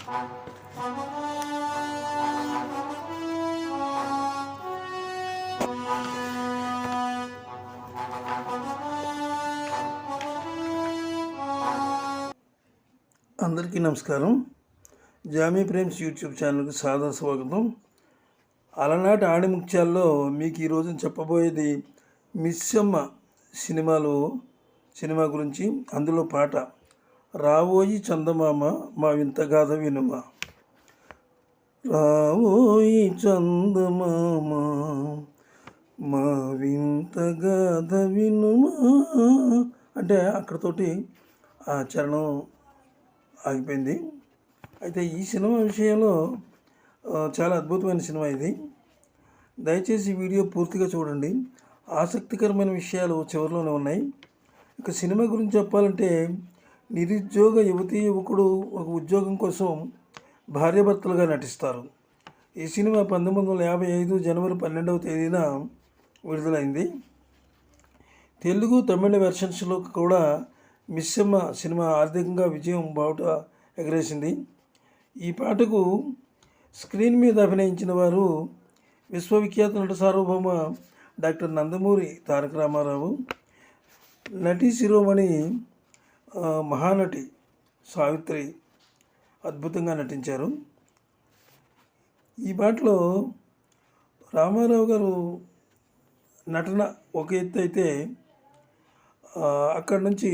అందరికీ నమస్కారం. Jamie Prem's YouTube ఛానల్కి సాదర స్వాగతం. అలనాటి ఆణిముత్యాల్లో మీకు ఈరోజు చెప్పబోయేది మిస్సమ్మ సినిమా గురించి. అందులో పాట రావోయి చందమామ మా వింత గాథ వినుమా. రావోయి చందమామ మా వింత గాథ వినుమా అంటే అక్కడతోటి ఆ చరణం ఆగిపోయింది. అయితే ఈ సినిమా విషయంలో చాలా అద్భుతమైన సినిమా ఇది. దయచేసి వీడియో పూర్తిగా చూడండి. ఆసక్తికరమైన విషయాలు చివరిలోనే ఉన్నాయి. ఇక సినిమా గురించి చెప్పాలంటే, నిరుద్యోగ యువతీ యువకుడు ఒక ఉద్యోగం కోసం భార్యాభర్తలుగా నటిస్తారు. ఈ సినిమా 1955 జనవరి 12వ తేదీన విడుదలైంది. తెలుగు తమిళ వెర్షన్స్లో కూడా మిస్సమ్మ సినిమా ఆర్థికంగా విజయం బావుట ఎగరేసింది. ఈ పాటకు స్క్రీన్ మీద అభినయించిన వారు విశ్వవిఖ్యాత నట సార్వభౌమ డాక్టర్ నందమూరి తారక రామారావు, నటి శిరోమణి మహానటి సావిత్రి అద్భుతంగా నటించారు. ఈ పాటలో రామారావు గారు నటన ఒక ఎత్తు అయితే, అక్కడి నుంచి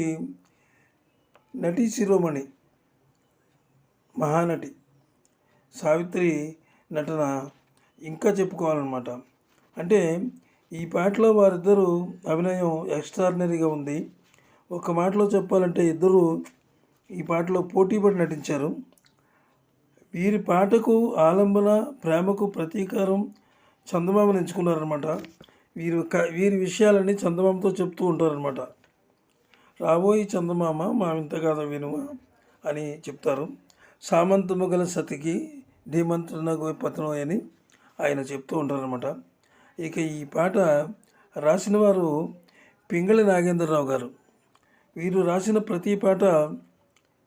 నటి శిరోమణి మహానటి సావిత్రి నటన ఇంకా చెప్పుకోవాలన్నమాట. అంటే ఈ పాటలో వారిద్దరూ అభినయం ఎక్స్ట్రాడినరీగా ఉంది. ఒక మాటలో చెప్పాలంటే ఇద్దరు ఈ పాటలో పోటీపడి నటించారు. వీరి పాటకు ఆలంబన, ప్రేమకు ప్రతీకారం చందమామను ఎంచుకున్నారనమాట. వీరి విషయాలన్నీ చందమామతో చెప్తూ ఉంటారనమాట. రాబోయి చందమామ మా వింత గాథ వినుమ అని చెప్తారు. సామంతము గల సతికి ధీమంతునగు పతనం అని ఆయన చెప్తూ ఉంటారనమాట. ఇక ఈ పాట రాసిన వారు పింగళి నాగేంద్రరావు గారు. వీరు రాసిన ప్రతి పాట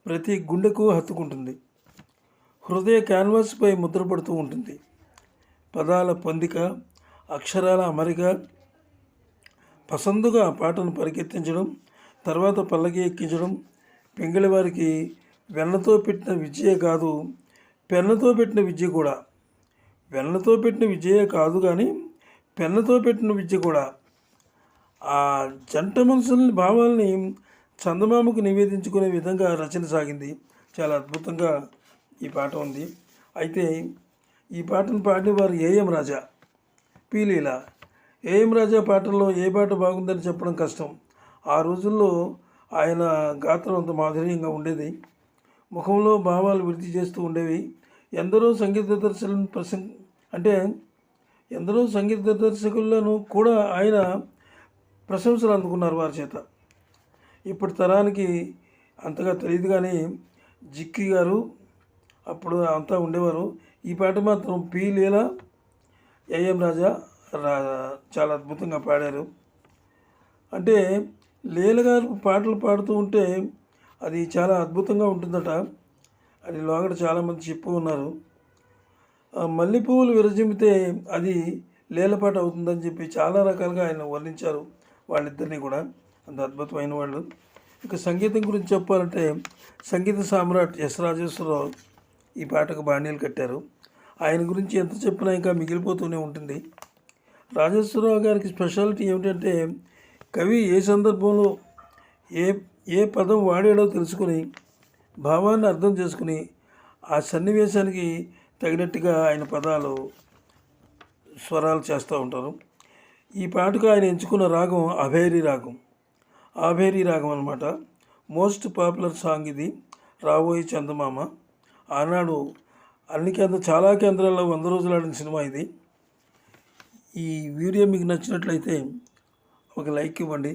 ప్రతి గుండెకు హత్తుకుంటుంది. హృదయ క్యాన్వాస్పై ముద్రపడుతూ ఉంటుంది. పదాల పొందిక, అక్షరాల అమరిక పసందుగా పాటను పరిగెత్తించడం, తర్వాత పల్లకి ఎక్కించడం పింగళి వారికి వెన్నతో పెట్టిన విద్యే కాదు, పెన్నతో పెట్టిన విద్య కూడా. వెన్నతో పెట్టిన విద్యే కాదు కానీ పెన్నతో పెట్టిన విద్య కూడా. ఆ జంట మనసులని, భావాల్ని చందమామకు నివేదించుకునే విధంగా రచన సాగింది. చాలా అద్భుతంగా ఈ పాట ఉంది. అయితే ఈ పాటను పాడినవారు ఏఎం రాజా, పీలీల. ఏఎం రాజా పాటల్లో ఏ పాట బాగుందని చెప్పడం కష్టం. ఆ రోజుల్లో ఆయన గాత్రం అంత మాధుర్యంగా ఉండేది. ముఖంలో భావాలు వృద్ధి చేస్తూ ఉండేవి. ఎందరో సంగీత దర్శకులను కూడా ఆయన ప్రశంసలు అందుకున్నారు వారి చేత. ఇప్పటి తరానికి అంతగా తెలియదు కానీ జిక్కి గారు అప్పుడు అంతా ఉండేవారు. ఈ పాట మాత్రం పీలీల, ఏఎం రాజా చాలా అద్భుతంగా పాడారు. అంటే లీల గారు పాటలు పాడుతూ ఉంటే అది చాలా అద్భుతంగా ఉంటుందట అని లోగడ చాలామంది చెప్పు ఉన్నారు. మల్లెపూలు విరజిమ్మితే అది లీలపాట అవుతుందని చెప్పి చాలా రకాలుగా ఆయన వర్ణించారు వాళ్ళిద్దరినీ కూడా. అంత అద్భుతమైన వాళ్ళు. ఇక సంగీతం గురించి చెప్పాలంటే, సంగీత సామ్రాట్ ఎస్ రాజేశ్వరరావు ఈ పాటకు బాణీలు కట్టారు. ఆయన గురించి ఎంత చెప్పినా ఇంకా మిగిలిపోతూనే ఉంటుంది. రాజేశ్వరరావు గారికి స్పెషాలిటీ ఏమిటంటే, కవి ఏ సందర్భంలో ఏ పదం వాడాడో తెలుసుకుని, భావాన్ని అర్థం చేసుకుని, ఆ సన్నివేశానికి తగినట్టుగా ఆయన పదాలు, స్వరాలు చేస్తూ ఉంటారు. ఈ పాటకు ఆయన ఎంచుకున్న రాగం ఆభేరీ రాగం అన్నమాట. మోస్ట్ పాపులర్ సాంగ్ ఇది, రాబోయి చందమామ. ఆనాడు చాలా కేంద్రాల్లో 100 రోజులు ఆడిన సినిమా ఇది. ఈ వీడియో మీకు నచ్చినట్లయితే ఒక లైక్ ఇవ్వండి,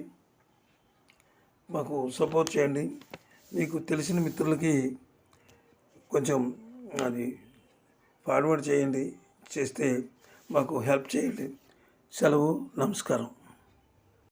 మాకు సపోర్ట్ చేయండి. మీకు తెలిసిన మిత్రులకి కొంచెం అది ఫార్వర్డ్ చేయండి. చేస్తే మాకు హెల్ప్ చేయండి. సెలవు, నమస్కారం.